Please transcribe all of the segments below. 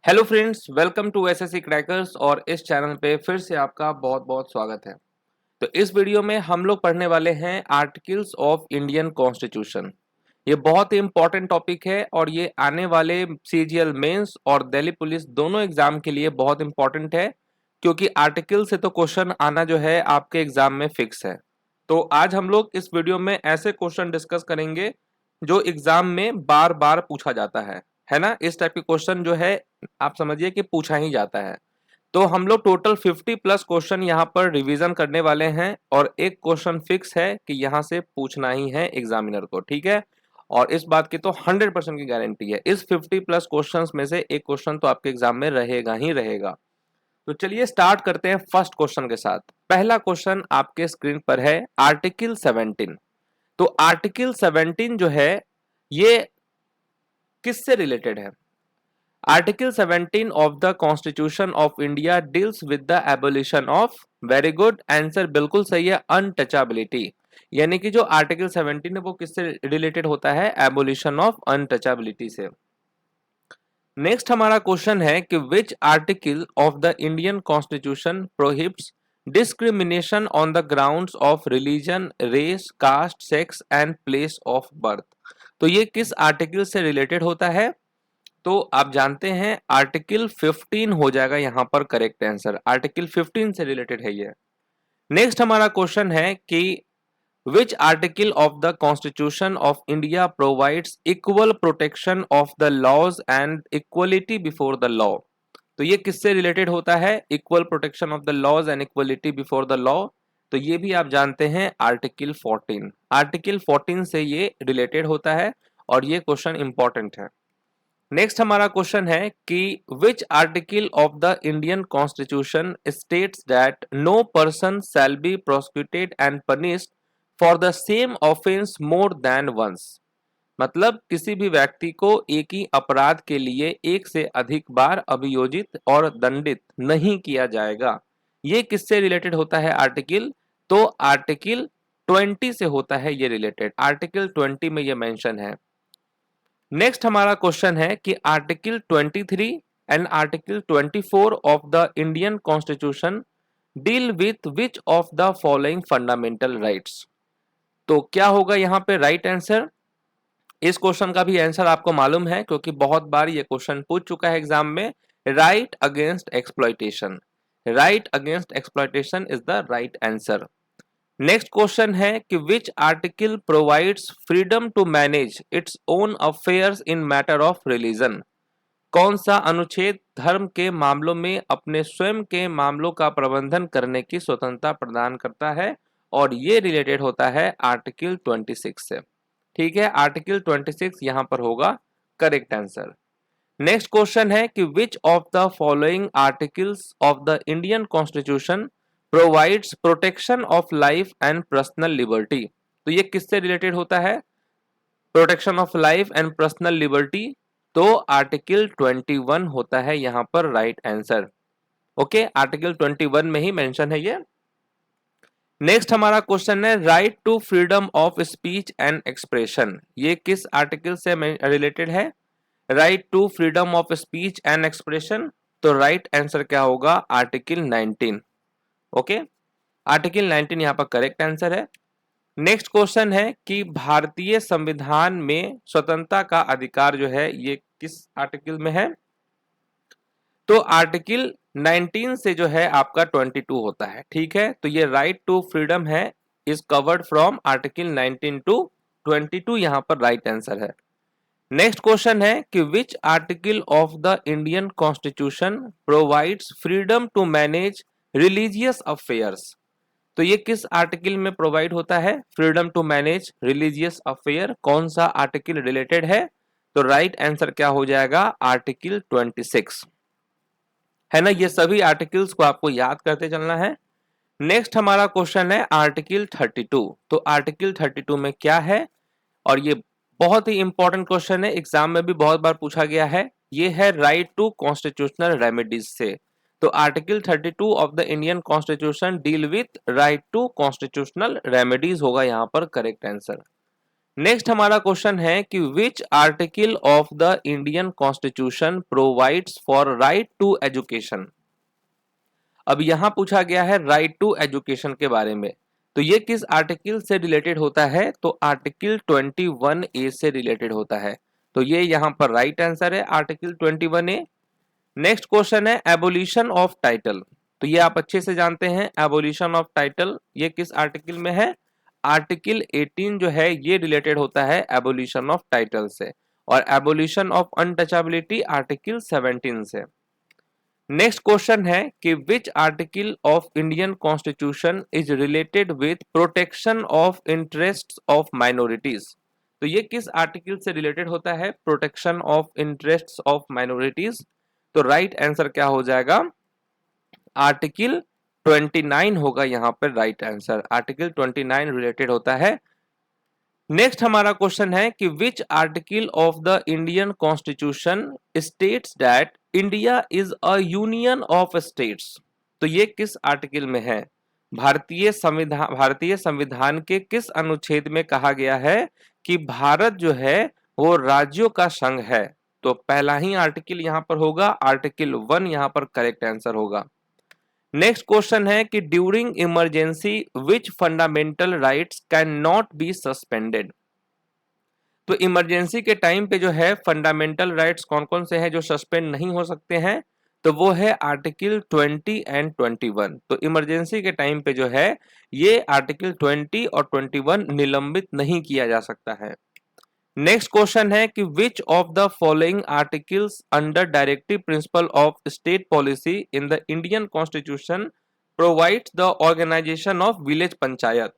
Hello friends, welcome to SSC crackers. और इस channel पे फिर से आपका बहुत बहुत स्वागत है। तो इस वीडियो में हम लोग पढ़ने वाले हैं आर्टिकल्स ऑफ इंडियन कॉन्स्टिट्यूशन। ये बहुत ही इंपॉर्टेंट टॉपिक है और ये आने वाले सीजीएल मेंस और दिल्ली पुलिस दोनों एग्जाम के लिए बहुत इंपॉर्टेंट है, क्योंकि आर्टिकल से तो क्वेश्चन आना जो है आपके एग्जाम में फिक्स है। तो आज हम लोग इस वीडियो में ऐसे क्वेश्चन डिस्कस करेंगे जो एग्जाम में बार बार पूछा जाता है ना। इस टाइप के क्वेश्चन जो है आप समझिए कि पूछा ही जाता है। तो हम लोग टोटल 50 प्लस क्वेश्चन यहाँ पर रिवीजन करने वाले हैं और एक क्वेश्चन फिक्स है कि यहाँ से पूछना ही है एग्जामिनर को, ठीक है। और इस बात की तो 100% की गारंटी है, इस 50 प्लस क्वेश्चंस में से एक क्वेश्चन तो आपके एग्जाम में रहेगा ही रहेगा। तो चलिए स्टार्ट करते हैं फर्स्ट क्वेश्चन के साथ। पहला क्वेश्चन आपके स्क्रीन पर है, आर्टिकल 17। तो आर्टिकल 17 जो है ये किससे रिलेटेड है? Article 17 of the constitution of India deals with the abolition of, very good answer, बिल्कुल सही है, अनटचेबिलिटी। यानी कि जो आर्टिकल 17 है वो किससे रिलेटेड होता है? एबोलिशन ऑफ अनटचेबिलिटी से। नेक्स्ट हमारा क्वेश्चन है कि which article of the Indian constitution prohibits discrimination on the grounds of religion, race, caste, sex and place of birth. तो ये किस आर्टिकल से रिलेटेड होता है? तो आप जानते हैं आर्टिकल 15 हो जाएगा यहां पर करेक्ट आंसर, आर्टिकल 15 से रिलेटेड है ये। नेक्स्ट हमारा क्वेश्चन है कि which article of the constitution of India provides equal protection of the laws and equality before the law. तो ये किससे रिलेटेड होता है? Equal protection of the laws and equality before the law. तो ये भी आप जानते हैं आर्टिकल 14, आर्टिकल 14 से ये रिलेटेड होता है और ये क्वेश्चन इंपॉर्टेंट है। नेक्स्ट हमारा क्वेश्चन है कि which article of the Indian constitution states that no person shall be prosecuted and punished for the same offence more than once. मतलब किसी भी व्यक्ति को एक ही अपराध के लिए एक से अधिक बार अभियोजित और दंडित नहीं किया जाएगा। ये किससे रिलेटेड होता है आर्टिकल? तो आर्टिकल 20 से होता है ये रिलेटेड, आर्टिकल 20 में ये मेंशन है। नेक्स्ट हमारा क्वेश्चन है कि article 23 and article 24 of the Indian constitution deal with which of the following fundamental rights. तो क्या होगा यहाँ पे राइट आंसर? इस क्वेश्चन का भी आंसर आपको मालूम है क्योंकि बहुत बार ये क्वेश्चन पूछ चुका है एग्जाम में। Right against exploitation, right against exploitation is the right answer. Next question है कि which article provides freedom to manage its own affairs in matter of religion. कौन सा अनुच्छेद धर्म के मामलों में अपने स्वयं के मामलों का प्रबंधन करने की स्वतंत्रता प्रदान करता है? और ये रिलेटेड होता है आर्टिकल 26 से, ठीक है। आर्टिकल 26 यहां पर होगा करेक्ट आंसर। नेक्स्ट क्वेश्चन है कि which of the following articles of the Indian constitution provides protection of life and personal liberty. तो ये किससे रिलेटेड होता है? Protection of life and personal liberty. तो आर्टिकल 21 होता है यहां पर राइट आंसर। ओके, आर्टिकल 21 में ही मेंशन है ये। नेक्स्ट हमारा क्वेश्चन है right to freedom of speech and expression. ये किस आर्टिकल से रिलेटेड है? Right to freedom of speech and expression. तो राइट आंसर क्या होगा? आर्टिकल 19। ओके, आर्टिकल 19 यहाँ पर करेक्ट आंसर है। नेक्स्ट क्वेश्चन है कि भारतीय संविधान में स्वतंत्रता का अधिकार जो है ये किस आर्टिकल में है? तो आर्टिकल 19 से जो है आपका 22 होता है, ठीक है। तो ये राइट टू फ्रीडम है is covered from article 19 to 22, यहां पर राइट आंसर है। नेक्स्ट क्वेश्चन है कि which article of the Indian constitution provides freedom to manage religious affairs. तो ये किस आर्टिकल में प्रोवाइड होता है freedom to manage religious affair? कौन सा आर्टिकल रिलेटेड है? तो राइट आंसर क्या हो जाएगा? आर्टिकल 26, है ना। ये सभी आर्टिकल्स को आपको याद करते चलना है। नेक्स्ट हमारा क्वेश्चन है आर्टिकल 32। तो आर्टिकल 32 में क्या है? और ये बहुत ही इंपॉर्टेंट क्वेश्चन है, एग्जाम में भी बहुत बार पूछा गया है। ये है राइट टू कॉन्स्टिट्यूशनल रेमेडीज से। तो article 32 of the Indian constitution deal with right to constitutional remedies होगा यहाँ पर करेक्ट आंसर। नेक्स्ट हमारा क्वेश्चन है कि which article of the Indian constitution provides for right to education. अब यहां पूछा गया है राइट टू एजुकेशन के बारे में, तो ये किस आर्टिकल से रिलेटेड होता है, तो आर्टिकल 21A से रिलेटेड होता है। तो ये यहां पर राइट आंसर है, आर्टिकल 21A। नेक्स्ट क्वेश्चन है एबोलिशन ऑफ टाइटल। तो ये आप अच्छे से जानते हैं, एबोलिशन ऑफ टाइटल ये किस आर्टिकल में है, आर्टिकल 18 जो है ये रिलेटेड होता है एबोलिशन ऑफ टाइटल से, और एबोलिशन ऑफ अनटचेबिलिटी आर्टिकल 17 से। नेक्स्ट क्वेश्चन है कि which article of Indian constitution is related with protection of interests of minorities. तो ये किस आर्टिकल से रिलेटेड होता है, protection of interests of minorities. तो राइट आंसर क्या हो जाएगा, आर्टिकल 29 होगा यहाँ पर राइट आंसर, आर्टिकल 29 रिलेटेड होता है। नेक्स्ट हमारा क्वेश्चन है कि which article of the Indian constitution states that India is a union of states. तो ये किस आर्टिकल में है, भारतीय संविधान के किस अनुच्छेद में कहा गया है कि भारत जो है वो राज्यों का संघ है। तो पहला ही आर्टिकल यहां पर होगा, आर्टिकल 1 यहां पर करेक्ट आंसर होगा। नेक्स्ट क्वेश्चन है कि during emergency which fundamental rights can not be suspended. तो इमरजेंसी के टाइम पे जो है फंडामेंटल राइट्स कौन कौन से हैं जो सस्पेंड नहीं हो सकते हैं, तो वो है आर्टिकल 20 एंड 21। तो इमरजेंसी के टाइम पे जो है ये आर्टिकल 20 और 21 निलंबित नहीं किया जा सकता है। नेक्स्ट क्वेश्चन है कि which of the following articles under directive principle of state policy in the Indian constitution provides the organisation of village panchayat.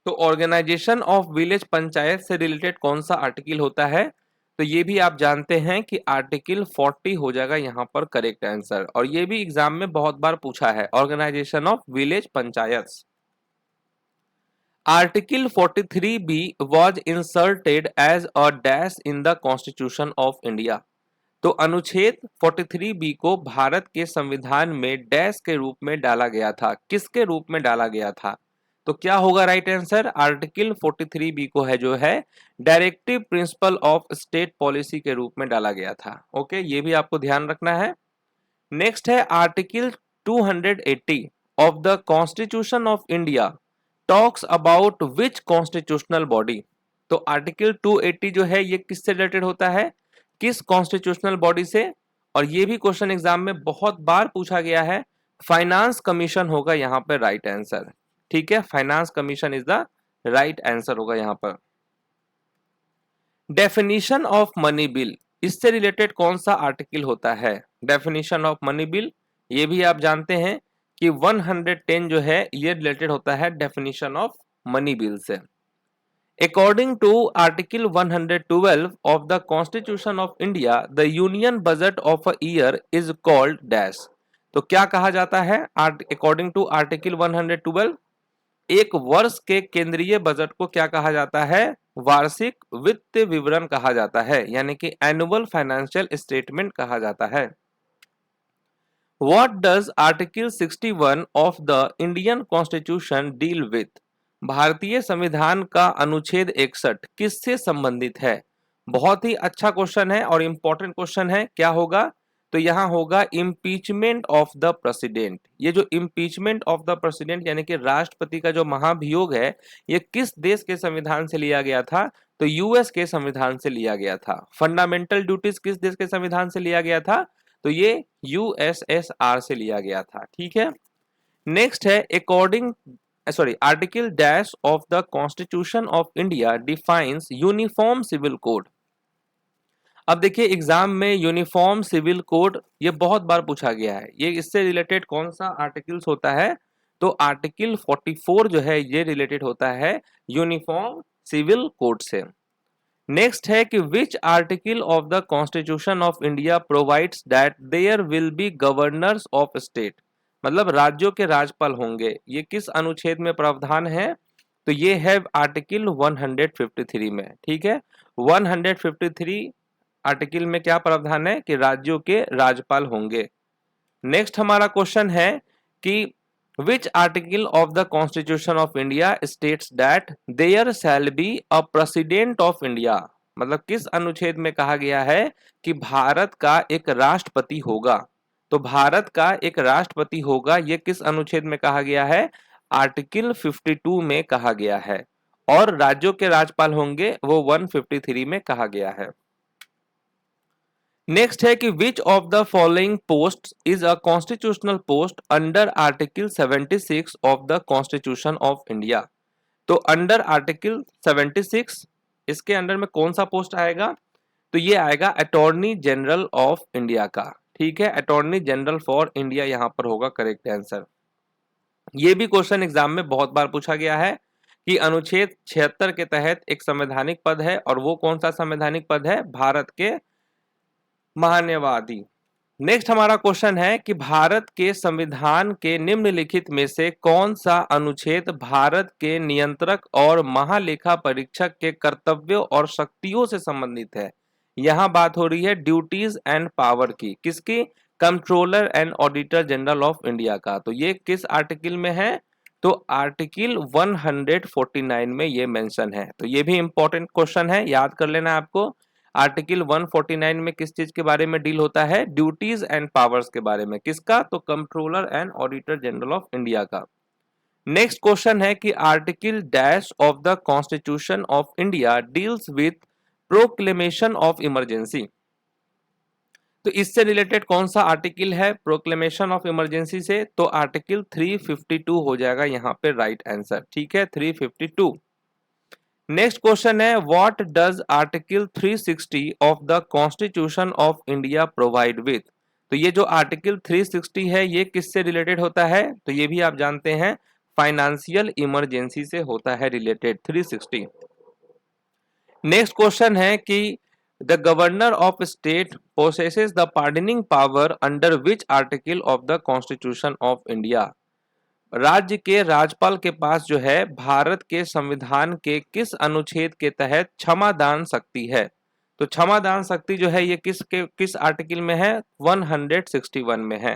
तो ऑर्गेनाइजेशन ऑफ विलेज पंचायत से रिलेटेड कौन सा आर्टिकल होता है, तो ये भी आप जानते हैं कि आर्टिकल 40 हो जाएगा यहाँ पर करेक्ट आंसर, और ये भी एग्जाम में बहुत बार पूछा है, organisation of village panchayat. Article 43B was inserted as a dash in the Constitution of India। तो अनुच्छेद 43B को भारत के संविधान में डैश के रूप में डाला गया था, किसके रूप में डाला गया था, तो क्या होगा राइट आंसर, आर्टिकल 43B को है जो है directive principle of state policy के रूप में डाला गया था। ओके, ये भी आपको ध्यान रखना है। नेक्स्ट है article 280 of the constitution of India talks about which constitutional body. तो आर्टिकल 280 जो है ये किससे रिलेटेड होता है, किस कॉन्स्टिट्यूशनल बॉडी से, और ये भी क्वेश्चन एग्जाम में बहुत बार पूछा गया है, फाइनेंस कमीशन होगा यहाँ पर राइट आंसर। ठीक है, finance commission is the right answer होगा यहाँ पर। डेफिनेशन ऑफ मनी बिल, इससे रिलेटेड कौन सा आर्टिकल होता है, डेफिनेशन ऑफ मनी बिल, ये भी आप जानते हैं कि 110 जो है ये रिलेटेड होता है डेफिनेशन ऑफ मनी बिल से। According to article 112 of the constitution of India the union budget of a year is called dash. तो क्या कहा जाता है, अकॉर्डिंग टू आर्टिकल 112 एक वर्ष के केंद्रीय बजट को क्या कहा जाता है, वार्षिक वित्त विवरण कहा जाता है, यानी कि एनुअल फाइनेंशियल स्टेटमेंट कहा जाता है। What does Article 61 of the Indian Constitution deal with? भारतीय संविधान का अनुच्छेद 61 किससे संबंधित है। बहुत ही अच्छा क्वेश्चन है और इंपॉर्टेंट क्वेश्चन है, क्या होगा, तो यहां होगा इम्पीचमेंट ऑफ द प्रेसिडेंट। ये जो इम्पीचमेंट ऑफ द प्रेसिडेंट यानी कि राष्ट्रपति का जो महाभियोग है ये किस देश के संविधान से लिया गया था, तो यूएस के संविधान से लिया गया था। फंडामेंटल ड्यूटीज किस देश के संविधान से लिया गया था, तो ये यूएसएसआर से लिया गया था। ठीक है, नेक्स्ट है article dash of the constitution of India defines uniform civil code. अब देखिए एग्जाम में यूनिफॉर्म सिविल कोड ये बहुत बार पूछा गया है, ये इससे रिलेटेड कौन सा आर्टिकल्स होता है, तो आर्टिकल 44 जो है ये रिलेटेड होता है यूनिफॉर्म सिविल कोड से। नेक्स्ट है कि which article of the constitution of India provides that there will be governors of state, मतलब राज्यों के राज्यपाल होंगे, ये किस अनुच्छेद में प्रावधान है, तो ये है आर्टिकल 153 में। ठीक है, 153 आर्टिकल में क्या प्रावधान है कि राज्यों के राज्यपाल होंगे। नेक्स्ट हमारा क्वेश्चन है कि Which article of the Constitution of India states that there shall be a president of India? मतलब किस अनुच्छेद में कहा गया है कि भारत का एक राष्ट्रपति होगा? तो भारत का एक राष्ट्रपति होगा, ये किस अनुच्छेद में कहा गया है? आर्टिकल 52 में कहा गया है। और राज्यों के राज्यपाल होंगे वो 153 में कहा गया है। नेक्स्ट है कि which of the following post is a constitutional post under article 76 of the constitution of India? तो अंडर आर्टिकल 76 इसके अंडर में कौन सा पोस्ट आएगा? तो ये आएगा अटॉर्नी जनरल ऑफ इंडिया का। ठीक है, अटॉर्नी जनरल फॉर इंडिया यहां पर होगा करेक्ट आंसर। ये भी क्वेश्चन एग्जाम में बहुत बार पूछा गया है कि अनुच्छेद 76 के तहत एक संवैधानिक पद है, और वो कौन सा संवैधानिक पद है? भारत के महान्यवादी। नेक्स्ट हमारा क्वेश्चन है कि भारत के संविधान के निम्नलिखित में से कौन सा अनुच्छेद भारत के नियंत्रक और महालेखा परीक्षक के कर्तव्यों और शक्तियों से संबंधित है? यहां बात हो रही है ड्यूटीज एंड पावर की, किसकी? Controller and auditor general of India का। तो ये किस आर्टिकल में है? तो आर्टिकल 149 में ये मेंशन है। तो ये भी इंपॉर्टेंट क्वेश्चन है, याद कर लेना आपको। आर्टिकल 149 में किस चीज के बारे में डील होता है? ड्यूटीज एंड पावर्स के बारे में। किसका? तो controller and auditor general of India का। नेक्स्ट क्वेश्चन है कि article dash of the constitution of India deals with proclamation of emergency. तो इससे रिलेटेड कौन सा आर्टिकल है प्रोक्लेमेशन ऑफ इमरजेंसी से? तो आर्टिकल 352 हो जाएगा यहाँ पे राइट आंसर। ठीक है, 352। नेक्स्ट क्वेश्चन है what does article 360 of the constitution of India provide with? तो ये जो आर्टिकल 360 है ये किससे रिलेटेड होता है? तो ये भी आप जानते हैं फाइनेंशियल इमरजेंसी से होता है रिलेटेड 360। नेक्स्ट क्वेश्चन है कि the governor of state possesses the pardoning power under which article of the constitution of India? राज्य के राज्यपाल के पास जो है भारत के संविधान के किस अनुच्छेद के तहत क्षमादान शक्ति है? तो क्षमादान शक्ति जो है ये किस आर्टिकल में है? 161 में है।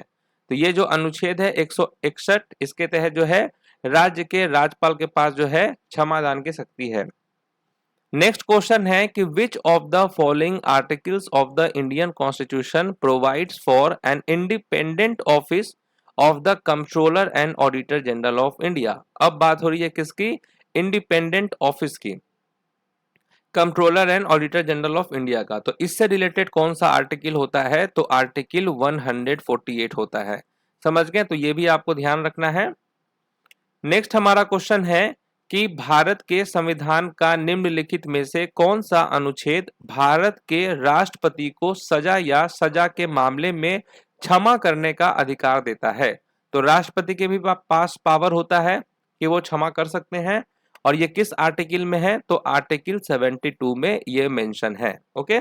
तो ये जो अनुच्छेद है 161 इसके तहत जो है राज्य के राज्यपाल के पास जो है क्षमादान की शक्ति है। नेक्स्ट क्वेश्चन है कि which of the following articles of the Indian constitution provides for an independent office of the controller and auditor general of India? अब बात हो रही है किसकी? इंडिपेंडेंट ऑफिस की, controller and auditor general of India का। तो इससे रिलेटेड कौन सा आर्टिकल होता है? तो आर्टिकल 148 होता है। समझ गए? तो ये भी आपको ध्यान रखना है। नेक्स्ट हमारा क्वेश्चन है कि भारत के संविधान का निम्नलिखित में से कौन सा अनुच्छेद भारत के राष्ट्रपति को सजा या सजा के मामले में क्षमा करने का अधिकार देता है? तो राष्ट्रपति के भी पास पावर होता है कि वो क्षमा कर सकते हैं, और ये किस आर्टिकल में है? तो आर्टिकल 72 में ये मेंशन है। ओके,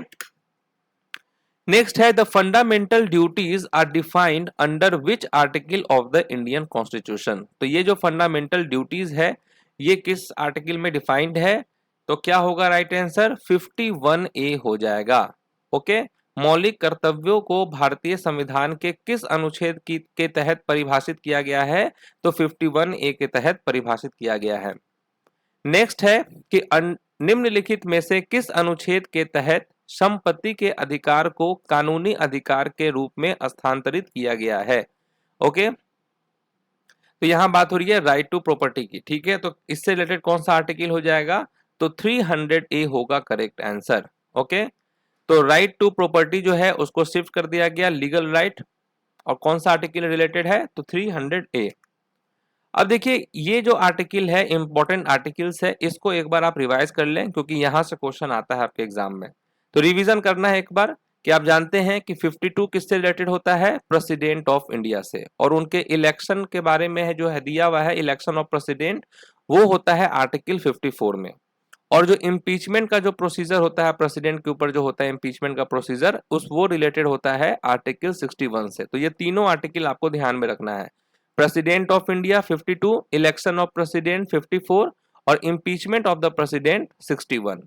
नेक्स्ट है the fundamental duties are defined under which article of the Indian constitution? तो ये जो फंडामेंटल ड्यूटीज है ये किस आर्टिकल में डिफाइंड है? तो क्या होगा राइट आंसर? 51A हो जाएगा। ओके, मौलिक कर्तव्यों को भारतीय संविधान के किस अनुच्छेद के तहत परिभाषित किया गया है? तो 51A के तहत परिभाषित किया गया है। नेक्स्ट है कि निम्नलिखित में से किस अनुच्छेद के तहत संपत्ति के अधिकार को कानूनी अधिकार के रूप में स्थानांतरित किया गया है? ओके, तो यहां बात हो रही है राइट टू प्रॉपर्टी की। ठीक है, तो इससे रिलेटेड कौन सा आर्टिकल हो जाएगा? तो 300A होगा करेक्ट आंसर। ओके, तो राइट टू प्रॉपर्टी जो है उसको शिफ्ट कर दिया गया लीगल राइट, और कौन सा आर्टिकल रिलेटेड है? तो 300A। अब देखिए ये जो आर्टिकल है इंपॉर्टेंट आर्टिकल्स है, इसको एक बार आप रिवाइज कर लें क्योंकि यहां से क्वेश्चन आता है आपके एग्जाम में। तो रिवीजन करना है एक बार कि आप जानते हैं कि 52 किससे रिलेटेड होता है? प्रेसिडेंट ऑफ इंडिया से, और उनके इलेक्शन के बारे में है जो है दिया हुआ है इलेक्शन ऑफ प्रेसिडेंट, वो होता है आर्टिकल 54 में। और जो इम्पीचमेंट का जो प्रोसीजर होता है प्रेसिडेंट के ऊपर जो होता है इम्पीचमेंट का प्रोसीजर, उस वो रिलेटेड होता है आर्टिकल 61 से। तो ये तीनों आर्टिकल आपको ध्यान में रखना है। President of India 52, election of president 54, और इम्पीचमेंट ऑफ द प्रेसिडेंट 61।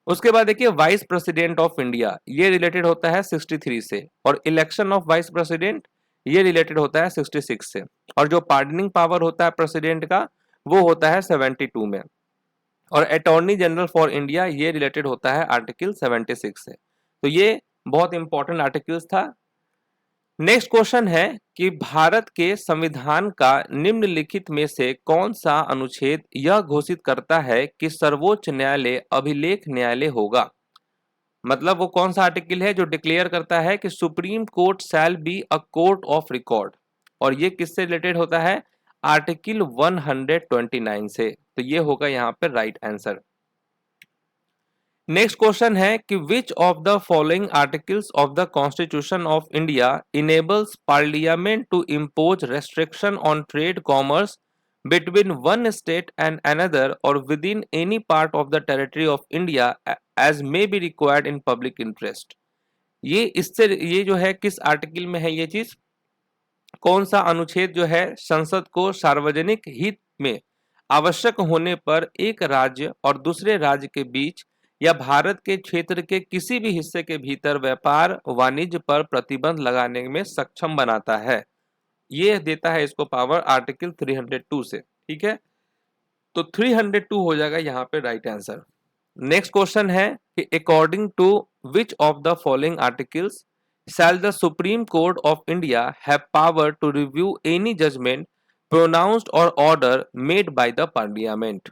उसके बाद देखिए वाइस प्रेसिडेंट ऑफ इंडिया ये रिलेटेड होता है 63 से, और इलेक्शन ऑफ वाइस प्रेसिडेंट ये रिलेटेड होता है 66 से, और जो पार्डनिंग पावर होता है प्रेसिडेंट का वो होता है 72 में, और अटॉर्नी जनरल फॉर इंडिया ये रिलेटेड होता है आर्टिकल 76 से। तो ये बहुत इंपॉर्टेंट आर्टिकल्स था। नेक्स्ट क्वेश्चन है कि भारत के संविधान का निम्नलिखित में से कौन सा अनुच्छेद यह घोषित करता है कि सर्वोच्च न्यायालय अभिलेख न्यायालय होगा। मतलब वो कौन सा आर्टिकल है जो डिक्लेयर करता है कि supreme court shall be a court of record, और ये किससे रिलेटेड होता है, आर्टिकल 129 से। तो ये होगा यहाँ पे राइट आंसर। नेक्स्ट क्वेश्चन है कि which of the following articles of the constitution of India enables parliament to impose restriction on trade commerce between one state and another or within any part of the territory of India as may be required in public interest। ये जो है किस article में है ये चीज, कौन सा अनुच्छेद जो है संसद को सार्वजनिक हित में आवश्यक होने पर एक राज्य और दूसरे राज्य के बीच या भारत के क्षेत्र के किसी भी हिस्से के भीतर व्यापार वाणिज्य पर प्रतिबंध लगाने में सक्षम बनाता है। ये देता है इसको पावर आर्टिकल 302 से। ठीक है, तो 302 हो जाएगा यहाँ पे राइट आंसर। नेक्स्ट क्वेश्चन है कि according to which of the following articles shall the Supreme Court of India have power to review any judgment pronounced or order made by the Parliament।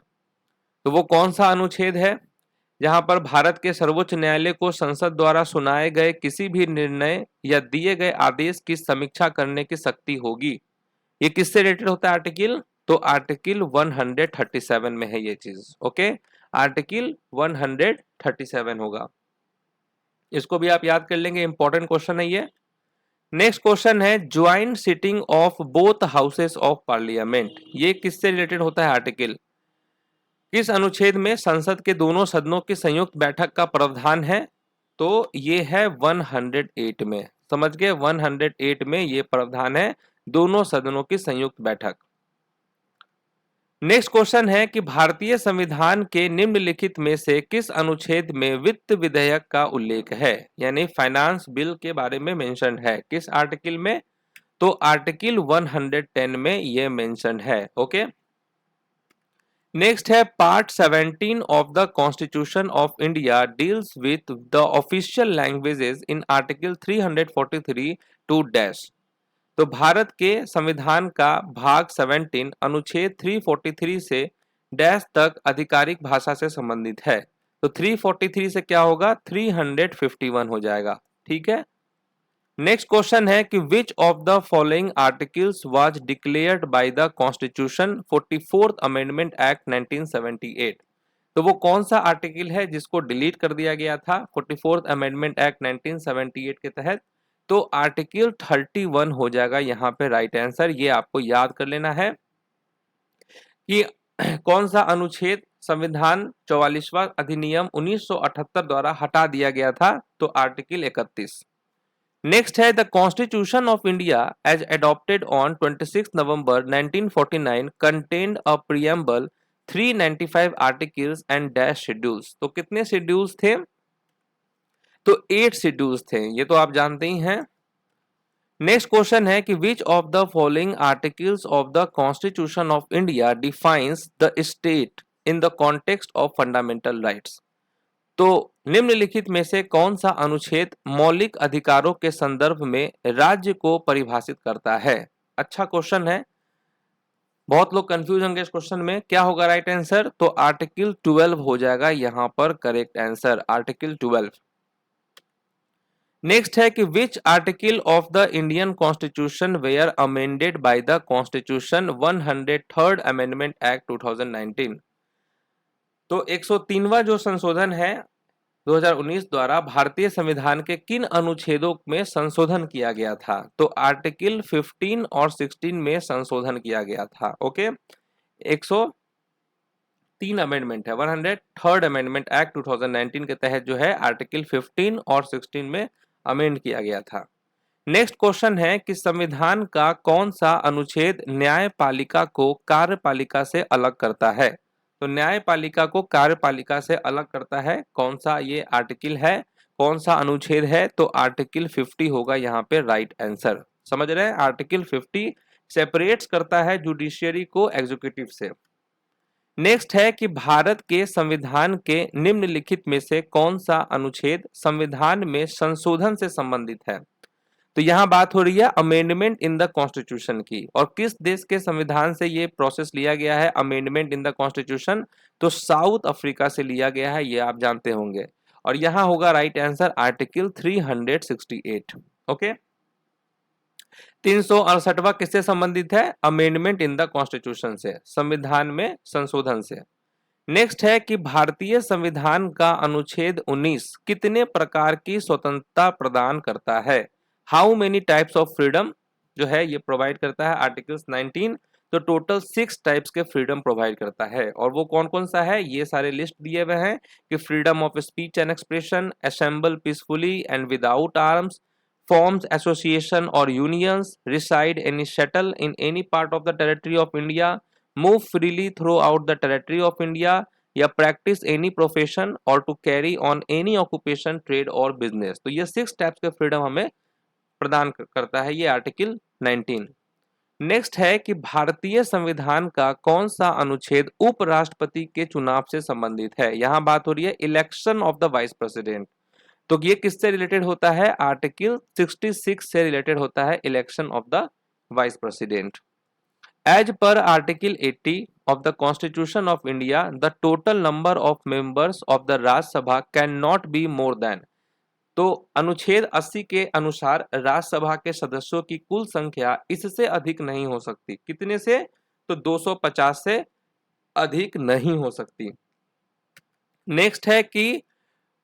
तो वो कौन सा अनुच्छेद है जहां पर भारत के सर्वोच्च न्यायालय को संसद द्वारा सुनाए गए किसी भी निर्णय या दिए गए आदेश की समीक्षा करने की शक्ति होगी। ये किससे रिलेटेड होता है आर्टिकल, तो आर्टिकल 137 में है ये चीज। ओके, आर्टिकल 137 होगा, इसको भी आप याद कर लेंगे, इंपॉर्टेंट क्वेश्चन है ये। नेक्स्ट क्वेश्चन है joint sitting of both houses of parliament, ये किससे रिलेटेड होता है आर्टिकल, किस अनुच्छेद में संसद के दोनों सदनों की संयुक्त बैठक का प्रावधान है, तो ये है 108 में। समझ गए, 108 में ये प्रावधान है दोनों सदनों की संयुक्त बैठक। नेक्स्ट क्वेश्चन है कि भारतीय संविधान के निम्नलिखित में से किस अनुच्छेद में वित्त विधेयक का उल्लेख है, यानी फाइनेंस बिल के बारे में मेंशन है, किस आर्टिकल में, तो आर्टिकल 110 में ये मेंशन है। ओके, नेक्स्ट है part 17 of the constitution of India deals with the official languages in article 343 to dash. तो भारत के संविधान का भाग 17 अनुच्छेद 343 से डैश तक आधिकारिक भाषा से संबंधित है। तो 343 से क्या होगा, 351 हो जाएगा। ठीक है, नेक्स्ट क्वेश्चन है कि which of the following articles was declared by the constitution 44th amendment act 1978। तो वो कौन सा आर्टिकल है जिसको डिलीट कर दिया गया था 44th अमेंडमेंट एक्ट 1978 के तहत, तो आर्टिकल 31 हो जाएगा यहाँ पे राइट आंसर। ये आपको याद कर लेना है कि कौन सा अनुच्छेद संविधान 44वां अधिनियम 1978 द्वारा हटा दिया गया था, तो आर्टिकल 31। नेक्स्ट है the constitution of India as adopted on 26 November 1949 contained a preamble 395 articles and dash schedules. तो कितने शेड्यूल्स थे, तो 8 शेड्यूल्स थे, ये तो आप जानते ही हैं। नेक्स्ट क्वेश्चन है कि which of the following articles of the constitution of India defines the state in the context of fundamental rights. तो निम्नलिखित में से कौन सा अनुच्छेद मौलिक अधिकारों के संदर्भ में राज्य को परिभाषित करता है। अच्छा क्वेश्चन है, बहुत लोग कंफ्यूज होंगे इस क्वेश्चन में, क्या होगा राइट आंसर, तो आर्टिकल 12 हो जाएगा यहां पर करेक्ट आंसर, आर्टिकल 12। नेक्स्ट है कि which article of the Indian constitution were amended by the constitution 103rd amendment act 2019। तो 103वां जो संशोधन है 2019 द्वारा भारतीय संविधान के किन अनुच्छेदों में संशोधन किया गया था, तो आर्टिकल 15 और 16 में संशोधन किया गया था। ओके, 103 अमेंडमेंट है, 103rd अमेंडमेंट एक्ट 2019 के तहत जो है आर्टिकल 15 और 16 में अमेंड किया गया था। नेक्स्ट क्वेश्चन है कि संविधान का कौन सा अनुच्छेद न्यायपालिका को कार्यपालिका से अलग करता है, तो न्यायपालिका को कार्यपालिका से अलग करता है कौन सा ये आर्टिकल है, कौन सा अनुच्छेद है, तो आर्टिकल 50 होगा यहाँ पे राइट आंसर। समझ रहे हैं, आर्टिकल 50 सेपरेट्स करता है जुडिशियरी को एग्जीक्यूटिव से। नेक्स्ट है कि भारत के संविधान के निम्नलिखित में से कौन सा अनुच्छेद संविधान में संशोधन से संबंधित है। तो यहां बात हो रही है अमेंडमेंट इन द कॉन्स्टिट्यूशन की, और किस देश के संविधान से ये प्रोसेस लिया गया है अमेंडमेंट इन द कॉन्स्टिट्यूशन, तो साउथ अफ्रीका से लिया गया है, ये आप जानते होंगे। और यहां होगा राइट आंसर आर्टिकल 368। ओके, 368वां किससे संबंधित है, अमेंडमेंट इन द कॉन्स्टिट्यूशन से, संविधान में संशोधन से। नेक्स्ट है कि भारतीय संविधान का अनुच्छेद 19 कितने प्रकार की स्वतंत्रता प्रदान करता है, how many types of freedom जो है ये प्रोवाइड करता है आर्टिकल्स 19। तो टोटल 6 टाइप्स के फ्रीडम प्रोवाइड करता है, और वो कौन कौन सा है ये सारे लिस्ट दिए हुए हैं कि freedom of speech and expression, assemble peacefully and without arms, forms association or unions, reside any settle in any part of the territory of India, move freely throughout the territory of India, या practice any profession or to carry on any occupation, trade or business। तो ये 6 types के freedom हमें प्रदान करता है ये article 19। Next है कि भारतीय संविधान का कौन सा अनुच्छेद उपराष्ट्रपति के चुनाव से संबंधित है। यहां बात हो रही है election of the vice president, तो ये किससे रिलेटेड होता है, आर्टिकल 66 से रिलेटेड होता है election of the vice president. As पर article 80 of the constitution of India the total number of members of the Rajya Sabha can not be more than, तो अनुच्छेद 80 के अनुसार राज्यसभा के सदस्यों की कुल संख्या इससे अधिक नहीं हो सकती, कितने से, तो 250 से अधिक नहीं हो सकती। नेक्स्ट है कि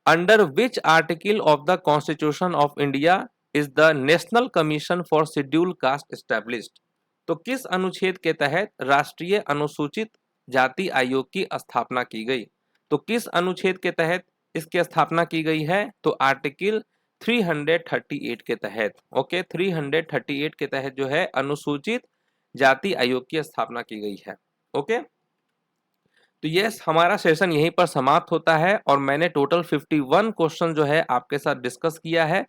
under which article of the constitution of India is the national commission for schedule caste established, तो किस अनुच्छेद के तहत राष्ट्रीय अनुसूचित जाति आयोग की स्थापना की गई। तो किस अनुच्छेद के तहत इसकी स्थापना की गई है, तो आर्टिकल 338 के तहत। ओके, 338 के तहत जो है अनुसूचित जाति आयोग की स्थापना की गई है। ओके, तो यस हमारा सेशन यहीं पर समाप्त होता है, और मैंने टोटल 51 क्वेश्चन जो है आपके साथ डिस्कस किया है,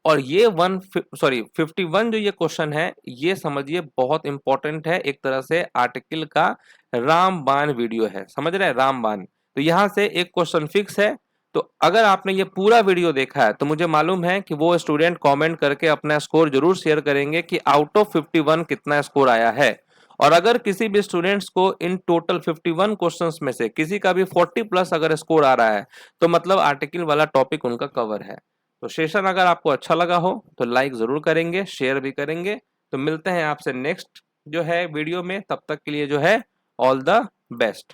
और ये 51 जो ये क्वेश्चन है ये समझिए बहुत इंपॉर्टेंट है, एक तरह से आर्टिकल का रामबाण वीडियो है, समझ रहे हैं, रामबाण। तो यहाँ से एक क्वेश्चन फिक्स है, तो अगर आपने ये पूरा वीडियो देखा है तो मुझे मालूम है कि वो स्टूडेंट कमेंट करके अपना स्कोर जरूर शेयर करेंगे कि आउट ऑफ 51 कितना स्कोर आया है। और अगर किसी भी स्टूडेंट्स को इन टोटल 51 क्वेश्चंस में से किसी का भी 40 प्लस अगर स्कोर आ रहा है तो मतलब आर्टिकल वाला टॉपिक उनका कवर है। तो सेशन अगर आपको अच्छा लगा हो तो लाइक जरूर करेंगे, शेयर भी करेंगे। तो मिलते हैं आपसे नेक्स्ट जो है वीडियो में, तब तक के लिए जो है ऑल द बेस्ट।